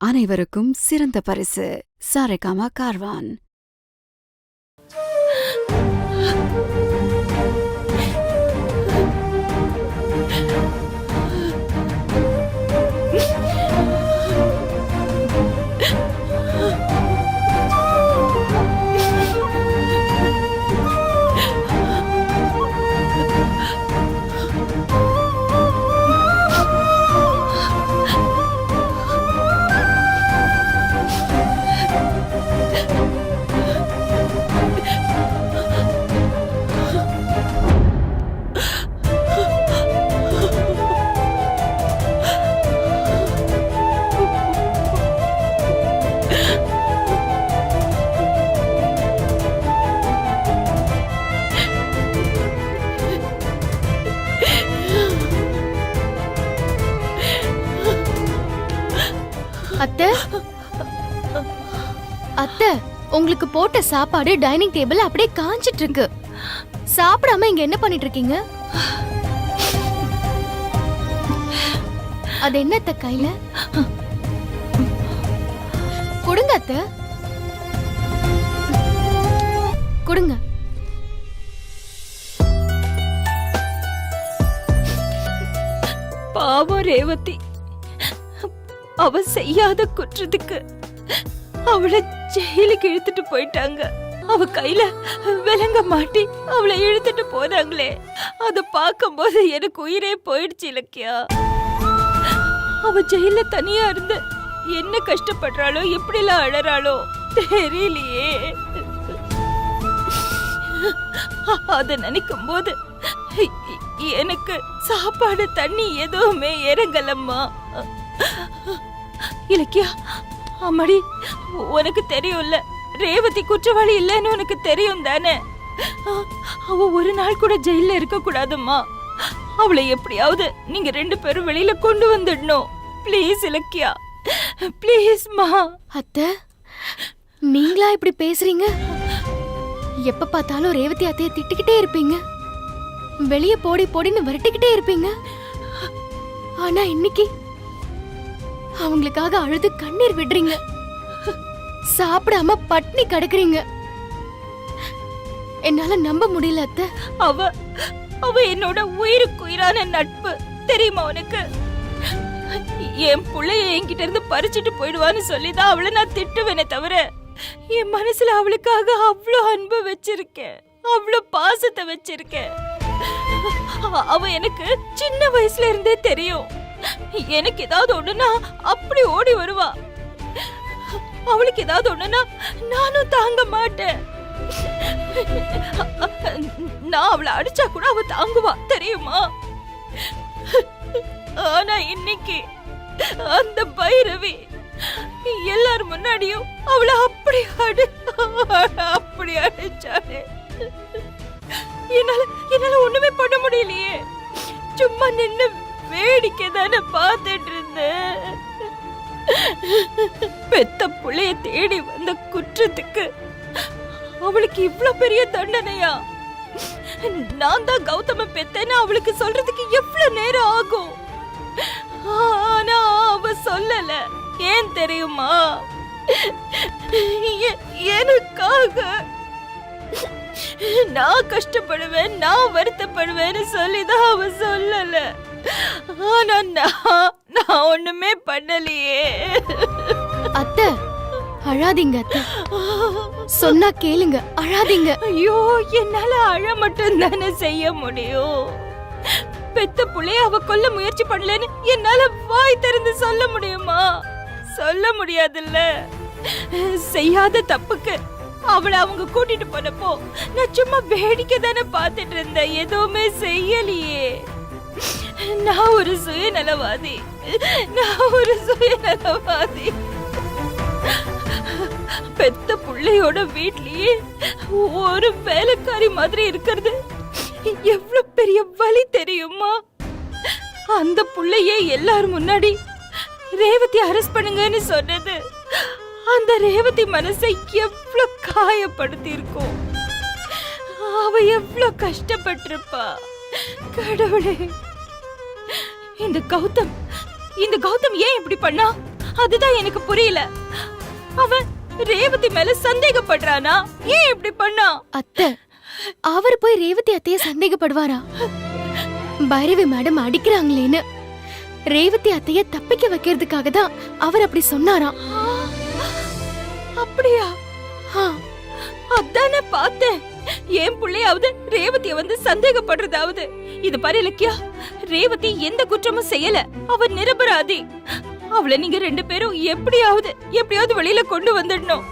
அனைவருக்கும் சிறந்த பரிசு சாரேகாமா கார்வான். அத்தை, அத்தை, உங்களுக்கு போட்ட சாப்பாடு டைனிங் டேபிள் அப்படியே காஞ்சிட்டு இருக்கு. சாப்பிடாம இங்க என்ன பண்ணிட்டு இருக்கீங்க? அது என்ன அத்தை கையில? கொடுங்க அத்தை, கொடுங்க. பாவம் ரேவதி, அவ செய்யாத குற்றத்துக்கு அவளை ஜெயிலுக்கு இழுத்துட்டு போயிட்டாங்க. அவ கையில விலங்க மாட்டி அவளை இழுத்துட்டு போனாங்களே, அத பார்க்கும்போது எனக்கு உயிரே போயிடுச்சு இலக்கியா. அவ ஜெயில தனியா இருந்து என்ன கஷ்டப்படுறாளோ, எப்படிலாம் அழறாளோ தெரியலையே. அத நினைக்கும் போது எனக்கு சாப்பாடு தண்ணி எதுவுமே இறங்கலம்மா. இலக்கியா, அம்மாடி, உனக்கு தெரியும்ல ரேவதி குற்றவாளி இல்லைன்னு உனக்கு தெரியும் தானே. அவ ஒரு நாள் கூட ஜெயில இருக்க கூடாதும்மா. அவளை எப்படியாவது நீங்க 2 பேரும் வெளியில கொண்டு வந்துடணும். ப்ளீஸ் இலக்கியா, ப்ளீஸ்மா. அத்தை, நீங்களா இப்படி பேசுறீங்க? எப்ப பார்த்தாலும் ரேவதி அத்தைய திட்டிக்கிட்டே இருப்பீங்க, வெளிய போடி போடின்னு விரட்டிக்கிட்டே இருப்பீங்க. ஆனா இன்னைக்கு அவங்களுக்காக அழுது கண்ணீர் விடுறீங்க, சாப்பிடாம பட்னி கிடக்குறீங்க. என்னால நம்ப முடியல அத்தை. அவ என்னோட உயிருக்குயிரான நட்பு தெரியுமா உனக்கு? என் புள்ளைய என்கிட்ட இருந்து பறிச்சுட்டு போயிடுவான்னு சொல்லிதான் அவளை நான் திட்டுவேனே தவிர, என் மனசுல அவளுக்காக அவ்வளோ அன்பு வச்சிருக்கேன், அவ்வளோ பாசத்தை வச்சிருக்கேன். அவ எனக்கு சின்ன வயசுல இருந்தே தெரியும். எனக்கு ஏதாவது ஒண்ணுனா அப்படி ஓடி வருவா. அவளுக்கு ஏதாவது ஒண்ணுனா நானும் தாங்க மாட்டேன். நான் அவளை அடிச்சா கூட அவ தாங்குவா தெரியுமா. ஆனா இன்னைக்கு அந்த பைரவி எல்லாரும் முன்னாடியும் அவளை அப்படி அடிச்சாளே. என்னால ஒண்ணுமே பண்ண முடியலையே. சும்மா நின்னு வேடிக்கை தானே பார்த்துட்டு இருந்தேன். பெத்த புள்ளைய தேடி வந்த குற்றத்துக்கு அவளுக்கு இவ்ளோ பெரிய தண்டனையா? நான் தான் கௌதம பெத்தேன்னு அவளுக்கு சொல்றதுக்கு எவ்வளவு நேரம் ஆகும். ஆனா அவ சொல்லல. ஏன் தெரியுமா? எனக்காக நான் கஷ்டப்படுவேன், நான் வருத்தப்படுவேன்னு சொல்லிதான் அவ சொல்லல. ஆனா நான் ஒண்ணுமே பண்ணலையே. அத்தை, அழாதீங்க அத்தை, சொன்னா கேளுங்க, அழாதீங்க. ஐயோ, என்னால அழ மட்டும் தானே செய்ய முடியும். பெத்த புள்ளைய அவ கொல்ல முயற்சி பண்ணலன்னு என்னால வாய் திறந்து சொல்ல முடியுமா? சொல்ல முடியாதுல்ல. செய்யாத தப்புக்கு அவளை அவங்க கூட்டிட்டு போனப்போ நான் சும்மா வேடிக்கை தானே பார்த்துட்டு இருந்தேன், எதுவுமே செய்யலையே. நான் ஒரு சுயநலவாதி. பெத்த புள்ளையோட வீட்லயே ஒரு வேலைக்காரி மாதிரி இருக்கிறது எவ்வளவு பெரிய வலி தெரியுமா? அந்த புள்ளையே எல்லாரும் முன்னாடி ரேவதி அரெஸ்ட் பண்ணுங்கன்னு சொன்னது அந்த ரேவதி மனசை எவ்வளவு காயப்படுத்தி இருக்கும். அவ எவ்வளவு கஷ்டப்பட்டிருப்பா. கடவுளே, இந்த கௌதம் ஏன் இப்படி பண்ணா? அதுதான் எனக்கு புரியல. அவன் ரேவதி மேல சந்தேகப்படுறானா? ஏன் இப்படி பண்ணா? அத்தை, அவர் போய் ரேவதி அத்தைய சந்தேகப்படுவாரா? பைரவி மேடம் அடிக்கிறாங்களேன்னு ரேவதி அத்தைய தப்பிக்க வைக்கிறதுக்காக தான் அவர் அப்படி சொன்னாராம். அப்படியா? ஆ, அதானே பார்த்தேன். என் பிள்ளையாவது ரேவதிய வந்து சந்தேகப்படுறதாவது. இது பாரு இலக்கியா, ரேவதி எந்த குற்றமும் செய்யல. அவ நிரபராதி. அவளை நீங்க 2 பேரும் எப்படியாவது வெளியில கொண்டு வந்துடணும்.